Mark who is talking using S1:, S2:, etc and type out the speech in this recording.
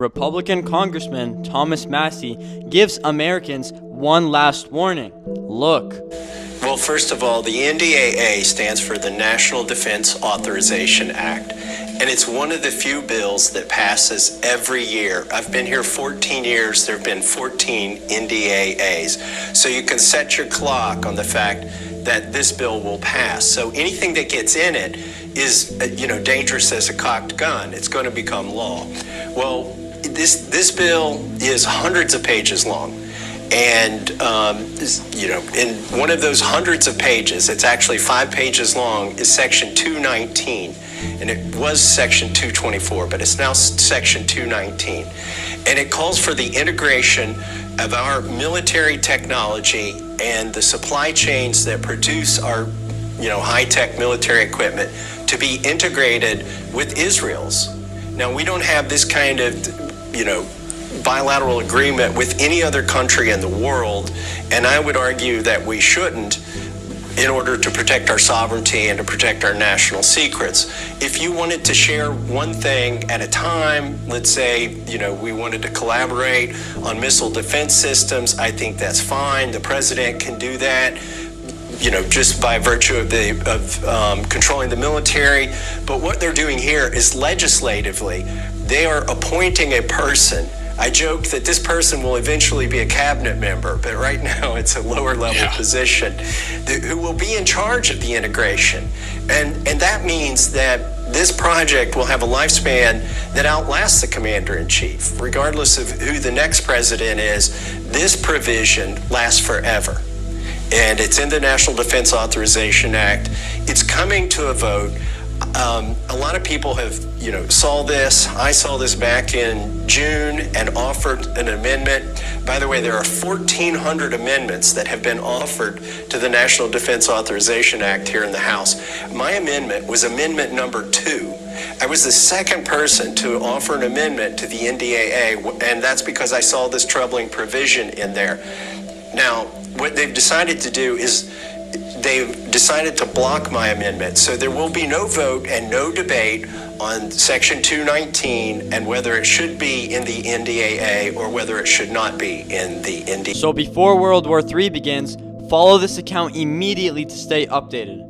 S1: Republican Congressman Thomas Massie gives Americans one last warning. Look.
S2: Well, first of all, the NDAA stands for the National Defense Authorization Act, and it's one of the few bills that passes every year. I've been here 14 years. There have been 14 NDAAs. So you can set your clock on the fact that this bill will pass. So anything that gets in it is, dangerous as a cocked gun. It's going to become law. Well, this bill is hundreds of pages long. And, in one of those hundreds of pages, it's actually 5 pages long, is Section 219. And it was Section 224, but it's now Section 219. And it calls for the integration of our military technology and the supply chains that produce our, high-tech military equipment to be integrated with Israel's. Now, we don't have this kind of, bilateral agreement with any other country in the world, and I would argue that we shouldn't, in order to protect our sovereignty and to protect our national secrets. If you wanted to share one thing at a time, let's say, we wanted to collaborate on missile defense systems, I think that's fine. The president can do that, just by virtue of controlling the military. But what they're doing here is legislatively, they are appointing a person. I joke that this person will eventually be a cabinet member, but right now it's a lower level position who will be in charge of the integration. And that means that this project will have a lifespan that outlasts the commander-in-chief. Regardless of who the next president is, this provision lasts forever. And it's in the National Defense Authorization Act. It's coming to a vote. A lot of people have, saw this. I saw this back in June and offered an amendment. By the way, there are 1,400 amendments that have been offered to the National Defense Authorization Act here in the House. My amendment was amendment number 2. I was the second person to offer an amendment to the NDAA, and that's because I saw this troubling provision in there. Now, what they've decided to do is they've decided to block my amendment. So there will be no vote and no debate on Section 219 and whether it should be in the NDAA or whether it should not be in the NDAA.
S1: So before World War III begins, follow this account immediately to stay updated.